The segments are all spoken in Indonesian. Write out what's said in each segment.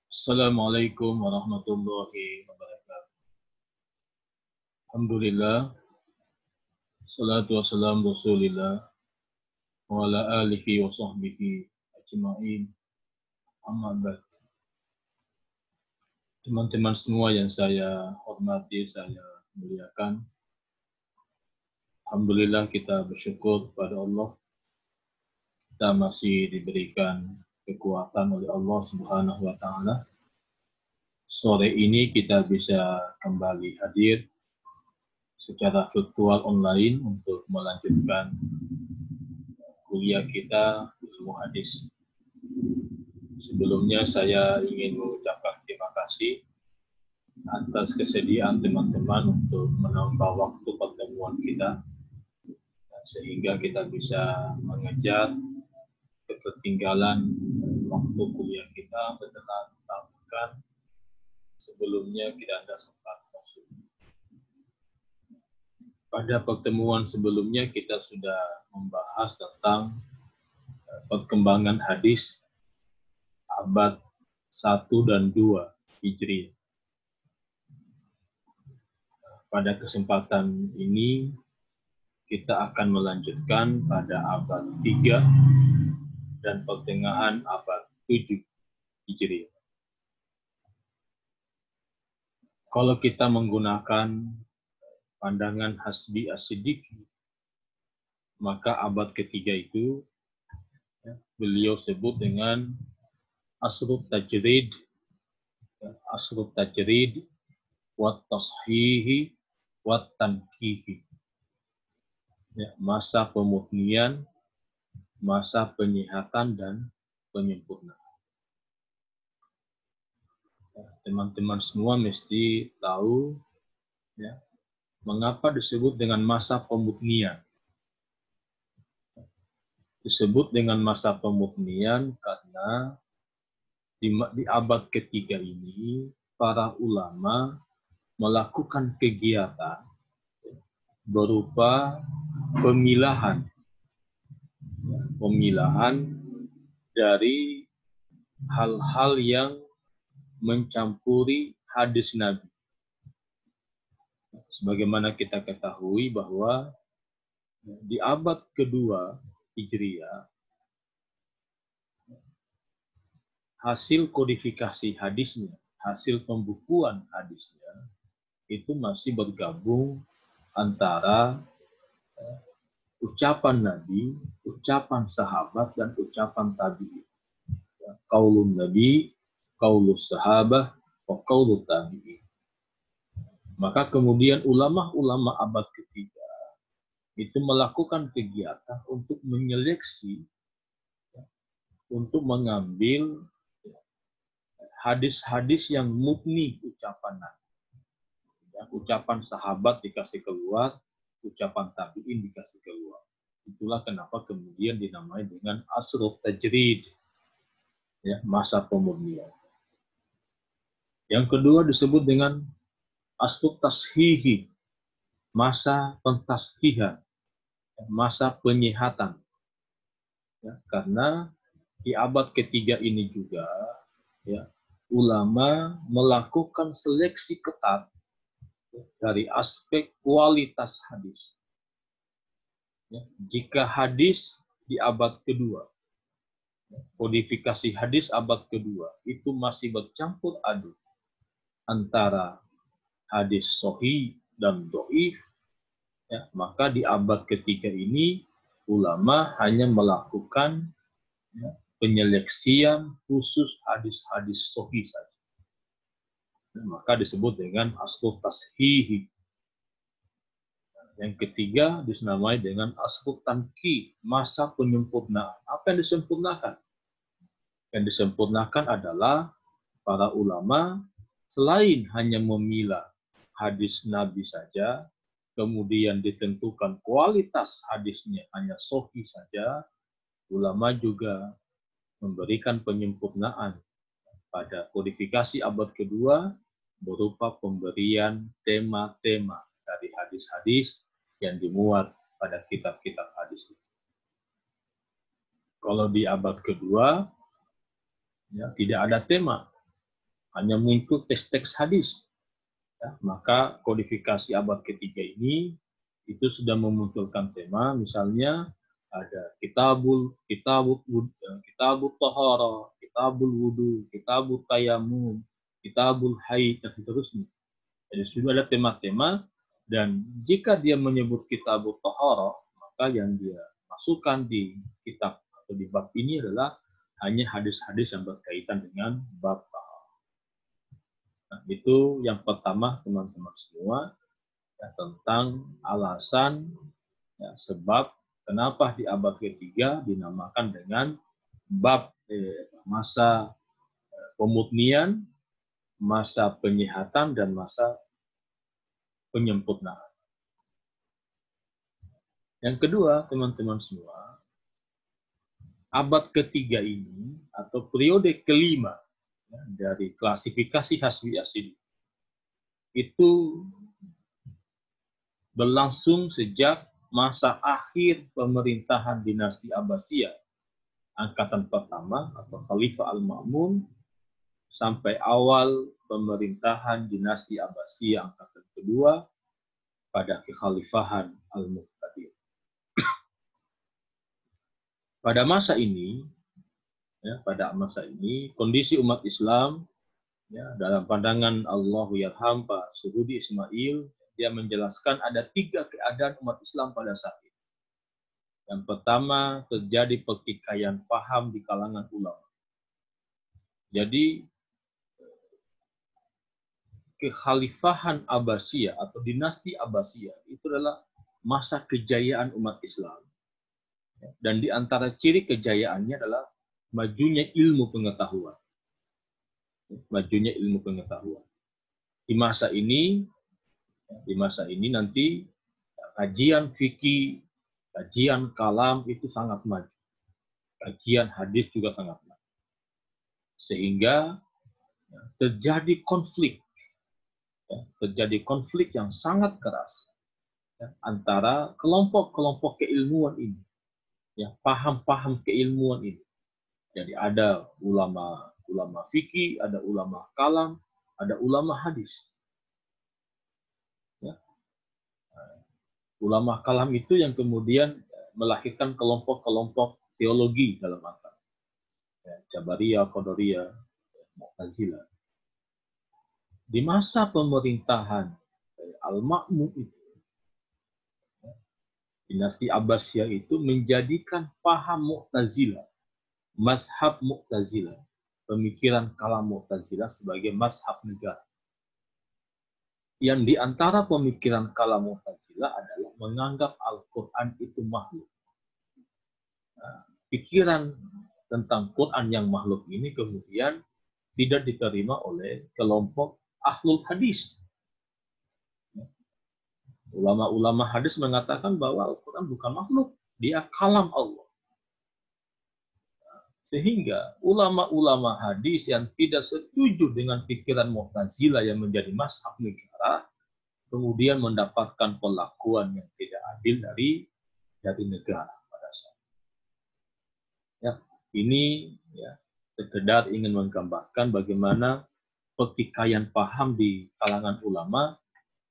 Assalamualaikum warahmatullahi wabarakatuh. Alhamdulillah, salatu wassalam rasulillah, wa ala alihi wa sahbihi ajma'in, amma ba'd. Teman-teman semua yang saya hormati, saya muliakan. Alhamdulillah kita bersyukur kepada Allah. Kita masih diberikan kekuatan oleh Allah Subhanahu wa Ta'ala. Sore ini kita bisa kembali hadir secara virtual online untuk melanjutkan kuliah kita ilmu hadis. Sebelumnya saya ingin mengucapkan terima kasih atas kesediaan teman-teman untuk menambah waktu pertemuan kita sehingga kita bisa mengejar ketertinggalan waktu kuliah kita setelah tahun sebelumnya kita tidak sempat masuk. Pada pertemuan sebelumnya kita sudah membahas tentang perkembangan hadis abad 1 dan 2 Hijriah. Pada kesempatan ini kita akan melanjutkan pada abad 3 dan pertengahan abad 7 Hijriah. Kalau kita menggunakan pandangan Hasbi As-Siddiqi, maka abad ketiga itu beliau sebut dengan Asrut Tajrid, Asrut Tajrid, Wat Tashihi, Wat Tankihi. Masa pemurnian, masa penyihatan dan penyempurnaan. Teman-teman semua mesti tahu mengapa disebut dengan masa pemurnian. Disebut dengan masa pemurnian karena di abad ketiga ini para ulama melakukan kegiatan berupa pemilahan dari hal-hal yang mencampuri hadis Nabi. Sebagaimana kita ketahui bahwa di abad kedua Hijriah, hasil kodifikasi hadisnya, hasil pembukuan hadisnya, itu masih bergabung antara ucapan Nabi, ucapan sahabat, dan ucapan tabi'in. Qaulun Nabi, qaulus sahabah, wa qaulut tabi'in. Maka kemudian ulama-ulama abad ketiga itu melakukan kegiatan untuk menyeleksi, untuk mengambil hadis-hadis yang murni ucapan Nabi. Ucapan sahabat dikasih keluar, ucapan tabi'in dikasih keluar. Itulah kenapa kemudian dinamai dengan Asrut Tajrid, masa pemurnian. Yang kedua disebut dengan Asrut Tashihi, masa pentashihan, masa penyihatan. Karena di abad ketiga ini juga ulama melakukan seleksi ketat dari aspek kualitas hadis. Jika hadis di abad kedua, kodifikasi hadis abad kedua itu masih bercampur aduk antara hadis sahih dan dhaif, maka di abad ketiga ini ulama hanya melakukan penyeleksian khusus hadis-hadis sahih saja. Maka disebut dengan Asrut Tashihi. Yang ketiga dinamai dengan Asrut Tanki, masa penyempurnaan. Apa yang disempurnakan? Yang disempurnakan adalah para ulama selain hanya memilah hadis Nabi saja, kemudian ditentukan kualitas hadisnya hanya sahih saja, ulama juga memberikan penyempurnaan pada kodifikasi abad kedua berupa pemberian tema-tema dari hadis-hadis yang dimuat pada kitab-kitab hadis. Kalau di abad kedua tidak ada tema. hanya muncul teks-teks hadis. Ya, maka kodifikasi abad ketiga ini itu sudah memunculkan tema, misalnya ada kitabul tahara, kitabul wudu, kitabul tayamum, kitabul haid, dan seterusnya. Jadi sudah ada tema-tema, dan jika dia menyebut kitabul tahara, maka yang dia masukkan di kitab atau di bab ini adalah hanya hadis-hadis yang berkaitan dengan bab tahara. Nah, itu yang pertama teman-teman semua, ya, tentang alasan, ya, sebab kenapa di abad ketiga dinamakan dengan bab masa pemurnian, masa penyihatan, dan masa penyempurnaan. Yang kedua, teman-teman semua, abad ketiga ini atau periode kelima, ya, dari klasifikasi Hasbi Asyidi itu berlangsung sejak masa akhir pemerintahan dinasti Abbasiyah angkatan pertama atau Khalifah Al-Ma'mun sampai awal pemerintahan dinasti Abbasiyah angkatan kedua pada kekhalifahan Al-Muqtadir. Pada masa ini, kondisi umat Islam, ya, dalam pandangan Allahu Yarham Pak Suhudi Ismail, dia menjelaskan ada 3 keadaan umat Islam pada saat itu. Yang pertama, terjadi pertikaian paham di kalangan ulama. Jadi, kekhalifahan Abbasiyah atau dinasti Abbasiyah itu adalah masa kejayaan umat Islam. Dan di antara ciri kejayaannya adalah majunya ilmu pengetahuan. Majunya ilmu pengetahuan. Di masa ini nanti kajian fikih, kajian kalam itu sangat maju. Kajian hadis juga sangat maju. Sehingga terjadi konflik yang sangat keras, ya, antara kelompok-kelompok keilmuan ini. Ya, paham-paham keilmuan ini. Jadi ada ulama fikih, ada ulama kalam, ada ulama hadis. Ya. Ulama kalam itu yang kemudian melahirkan kelompok-kelompok teologi dalam agama. Ya, Jabariyah, Qadariyah, Mu'tazilah. Di masa pemerintahan Al-Ma'mun itu, dinasti Abbasiyah itu menjadikan paham Mu'tazilah, mazhab Mu'tazilah, pemikiran kalam Mu'tazilah sebagai mazhab negara. Yang di antara pemikiran kalam Mu'tazilah adalah menganggap Al-Quran itu makhluk. Nah, pikiran tentang Quran yang makhluk ini kemudian tidak diterima oleh kelompok ahlul hadis. Ulama-ulama hadis mengatakan bahwa Al-Quran bukan makhluk, dia kalam Allah. Sehingga ulama-ulama hadis yang tidak setuju dengan pikiran Mu'tazilah yang menjadi mazhab negara, kemudian mendapatkan perlakuan yang tidak adil dari negara pada saat. Ya, ini ya, sekedar ingin menggambarkan bagaimana pertikaian paham di kalangan ulama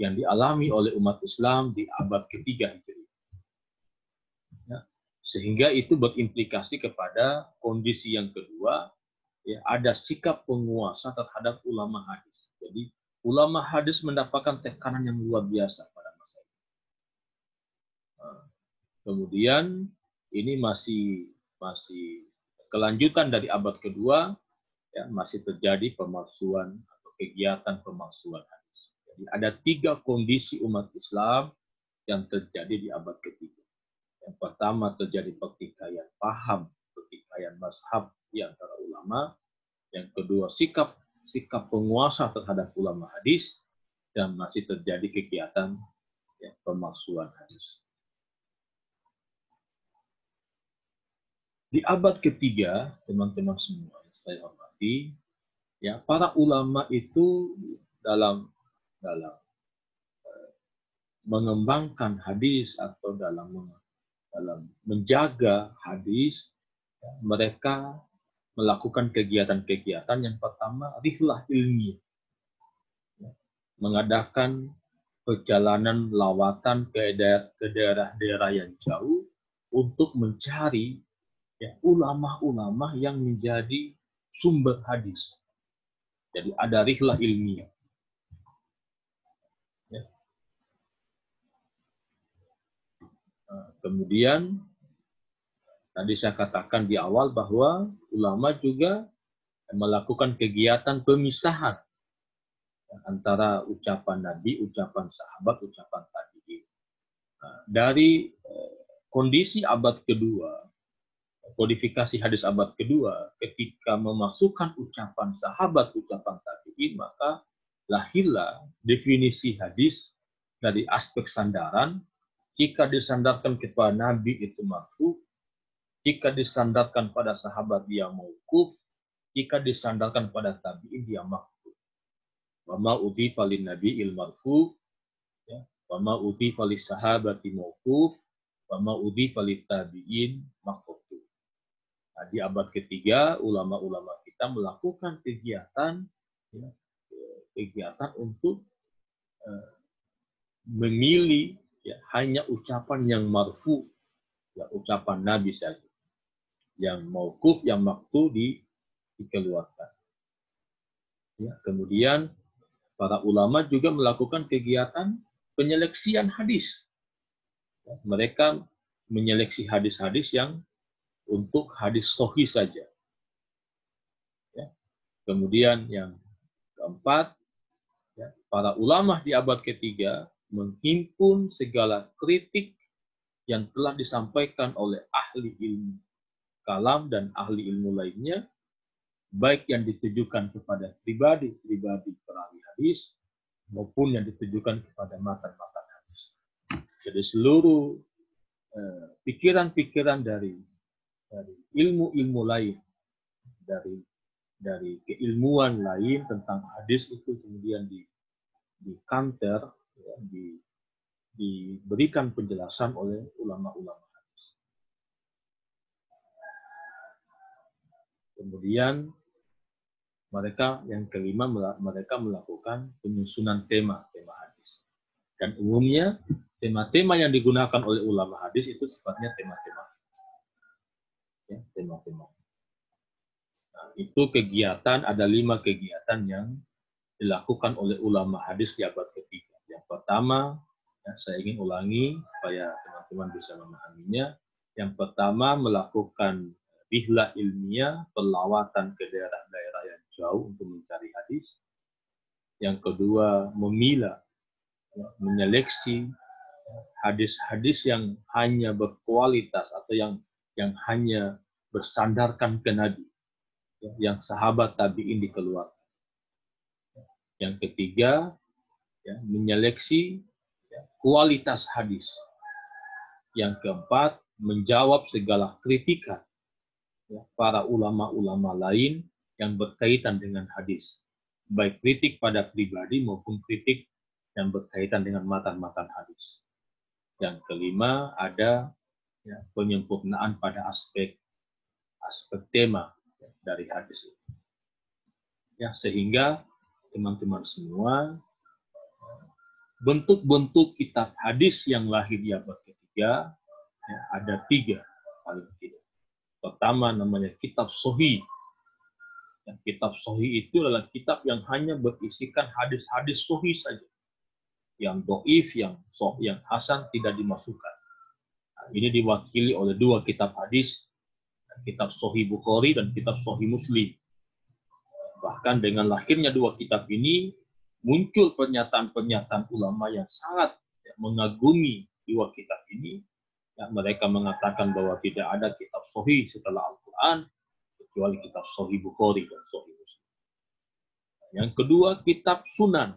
yang dialami oleh umat Islam di abad ketiga Hijriah. Ya, sehingga itu berimplikasi kepada kondisi yang kedua, ya, ada sikap penguasa terhadap ulama hadis. Jadi ulama hadis mendapatkan tekanan yang luar biasa pada masa itu. Nah, kemudian ini masih kelanjutan dari abad kedua, ya, masih terjadi pemalsuan atau kegiatan pemalsuan hadis. Jadi ada 3 kondisi umat Islam yang terjadi di abad ketiga. Yang pertama terjadi pertikaian paham, pertikaian mazhab di antara ulama. Yang kedua sikap penguasa terhadap ulama hadis, dan masih terjadi kegiatan, ya, pemalsuan hadis. Di abad ketiga, teman-teman semua saya hormati, ya, para ulama itu dalam mengembangkan hadis atau dalam menjaga hadis, ya, mereka melakukan kegiatan-kegiatan. Yang pertama, rihlah ilmiah. Mengadakan perjalanan lawatan ke daerah-daerah yang jauh untuk mencari ulama-ulama yang menjadi sumber hadis. Jadi ada rihlah ilmiah. Ya. Kemudian tadi saya katakan di awal bahwa ulama juga melakukan kegiatan pemisahan antara ucapan Nabi, ucapan sahabat, ucapan tabi'in. Dari kondisi abad kedua, kodifikasi hadis abad kedua, ketika memasukkan ucapan sahabat, ucapan tabi'in, maka lahirlah definisi hadis dari aspek sandaran. Jika disandarkan kepada Nabi itu marfu, jika disandarkan pada sahabat dia mauquf, jika disandarkan pada tabi'in dia maqtu. Wa ma udhifa lin nabi'il marfu, wa ma udhifa lis sahabati mauquf, wa ma udhifa lit tabi'in maqtu. Nah, di abad ketiga, ulama-ulama kita melakukan kegiatan untuk memilih hanya ucapan yang marfu, ucapan Nabi saja. Yang mauquf, yang maqtu dikeluarkan. Kemudian para ulama juga melakukan kegiatan penyeleksian hadis. Mereka menyeleksi hadis-hadis yang untuk hadis sahih saja. Kemudian yang keempat, para ulama di abad ketiga menghimpun segala kritik yang telah disampaikan oleh ahli ilmu kalam dan ahli ilmu lainnya, baik yang ditujukan kepada pribadi-pribadi perawi hadis maupun yang ditujukan kepada matan-matan hadis. Jadi seluruh pikiran-pikiran dari ilmu-ilmu lain, dari keilmuan lain tentang hadis itu kemudian di counter, diberikan penjelasan oleh ulama-ulama hadis. Kemudian mereka yang kelima, mereka melakukan penyusunan tema-tema hadis. Dan umumnya tema-tema yang digunakan oleh ulama hadis itu sifatnya tema-tema. Tema-tema. Nah, itu kegiatan, ada 5 kegiatan yang dilakukan oleh ulama hadis di abad ketiga. Yang pertama, saya ingin ulangi supaya teman-teman bisa memahaminya. Yang pertama, melakukan rihlah ilmiah, pelawatan ke daerah-daerah yang jauh untuk mencari hadis. Yang kedua, memilah, menyeleksi hadis-hadis yang hanya berkualitas atau yang hanya bersandarkan ke Nabi, yang sahabat tabi'in dikeluarkan. Yang ketiga, menyeleksi kualitas hadis. Yang keempat, menjawab segala kritikan para ulama-ulama lain yang berkaitan dengan hadis, baik kritik pada pribadi maupun kritik yang berkaitan dengan matan-matan hadis. Yang kelima, ada penyempurnaan pada aspek tema dari hadis itu. Sehingga teman-teman semua, bentuk-bentuk kitab hadis yang lahir di abad ketiga ada 3 paling tidak. Pertama namanya kitab sahih. Kitab sahih itu adalah kitab yang hanya berisikan hadis-hadis sahih saja. Yang dhaif, yang hasan tidak dimasukkan. Ini diwakili oleh 2 kitab hadis, kitab Sahih Bukhari dan kitab Sahih Muslim. Bahkan dengan lahirnya 2 kitab ini, muncul pernyataan-pernyataan ulama yang sangat mengagumi 2 kitab ini. Mereka mengatakan bahwa tidak ada kitab Sahih setelah Al-Quran, kecuali kitab Sahih Bukhari dan Sahih Muslim. Yang kedua, kitab Sunan.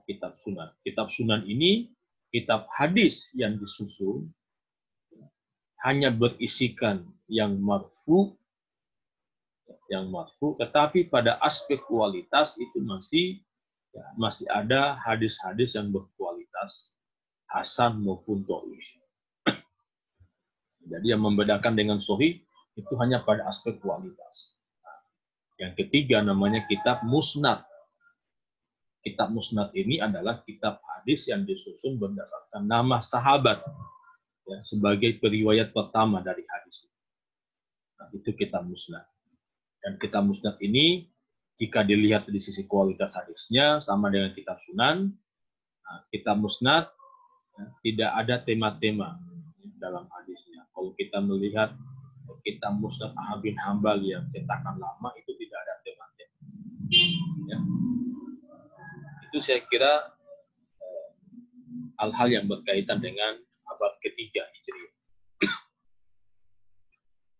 Kitab Sunan. Kitab Sunan ini kitab hadis yang disusun hanya berisikan yang marfu, tetapi pada aspek kualitas itu masih ada hadis-hadis yang berkualitas hasan maupun dhaif. Jadi yang membedakan dengan sahih, Itu hanya pada aspek kualitas. Yang ketiga namanya kitab musnad. Kitab musnad ini adalah kitab hadis yang disusun berdasarkan nama sahabat, ya, sebagai periwayat pertama dari hadis. Nah, itu kitab musnad. Dan kitab musnad ini jika dilihat di sisi kualitas hadisnya sama dengan kitab sunan. Nah, kitab musnad, ya, tidak ada tema-tema dalam hadisnya. Kalau kita melihat kitab musnad Ahmad bin Hambal yang cetakan lama, itu tidak ada tema-tema. Ya. Itu saya kira hal-hal yang berkaitan dengan abad ketiga Hijriah.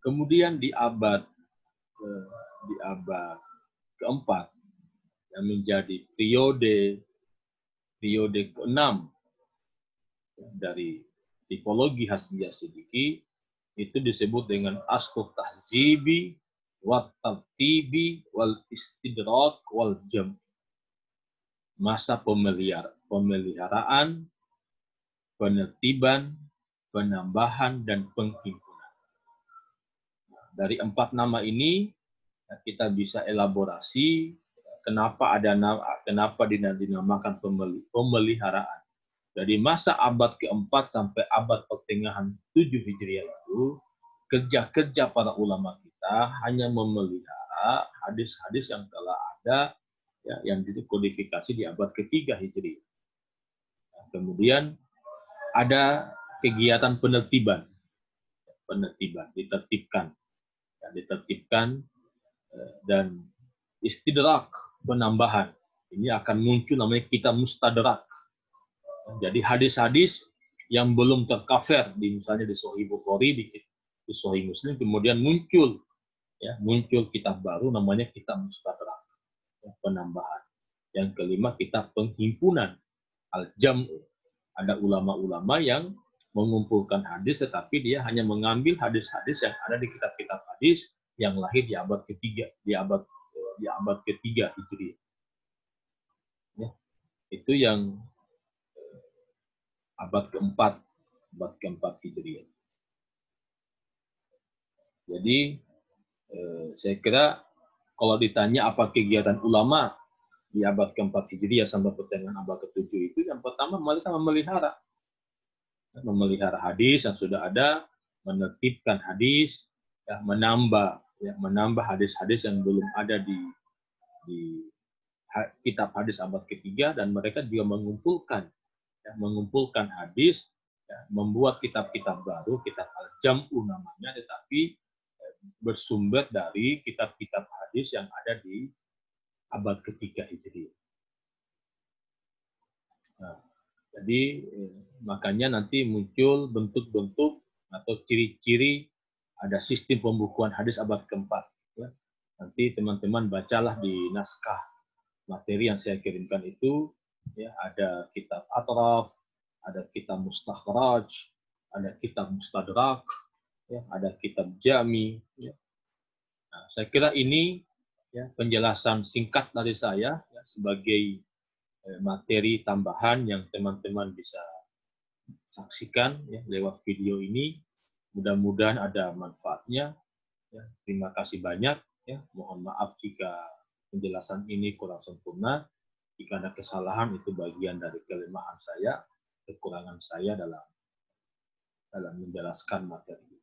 Kemudian di abad keempat yang menjadi periode ke-6 dari tipologi Hasbiyah Siddiqi, itu disebut dengan Aslu Tahzibi wa Tartibi wal Istidrak wal Jam. Masa pemeliharaan, penertiban, penambahan, dan penghimpunan. Dari 4 nama ini kita bisa elaborasi kenapa dinamakan pemeliharaan. Dari masa abad keempat sampai abad pertengahan 7 Hijriah itu, kerja-kerja para ulama kita hanya memelihara hadis-hadis yang telah ada, ya, yang dikodifikasi di abad ketiga Hijriah. Kemudian ada kegiatan penertiban, ditertibkan, dan istidrak, penambahan. Ini akan muncul namanya kitab mustadrak. Jadi hadis-hadis yang belum tercover misalnya di Sahih Bukhari, di Sahih Muslim, kemudian muncul kitab baru namanya kitab mustadrak, penambahan. Yang kelima kitab penghimpunan, al-jam'u. Ada ulama-ulama yang mengumpulkan hadis, tetapi dia hanya mengambil hadis-hadis yang ada di kitab-kitab hadis yang lahir di abad ketiga, di abad ketiga Hijriah. Ya, itu yang abad keempat Hijriah. Jadi saya kira kalau ditanya apa kegiatan ulama di abad keempat Hijriah sampai pertengahan abad ke-7 itu, yang pertama mereka memelihara hadis yang sudah ada, menertibkan hadis, ya, menambah hadis-hadis yang belum ada di kitab hadis abad ketiga, dan mereka juga mengumpulkan hadis, ya, membuat kitab-kitab baru, kitab al-jam'u namanya, tetapi bersumber dari kitab-kitab hadis yang ada di abad ketiga Hijriah. Nah, jadi makanya nanti muncul bentuk-bentuk atau ciri-ciri ada sistem pembukuan hadis abad keempat. Ya. Nanti teman-teman bacalah di naskah materi yang saya kirimkan itu, ya, ada kitab atraf, ada kitab mustakhraj, ada kitab mustadrak, ya, ada kitab jami. Ya. Nah, saya kira ini, ya, penjelasan singkat dari saya, ya, sebagai materi tambahan yang teman-teman bisa saksikan, ya, lewat video ini. Mudah-mudahan ada manfaatnya. Ya, terima kasih banyak. Ya, mohon maaf jika penjelasan ini kurang sempurna. Jika ada kesalahan, itu bagian dari kelemahan saya, kekurangan saya dalam menjelaskan materi.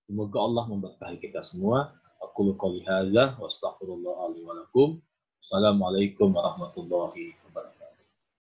Semoga Allah memberkahi kita semua. Aqulu qouli hadza wa astaghfirullah li wa lakum. Assalamualaikum warahmatullahi wabarakatuh.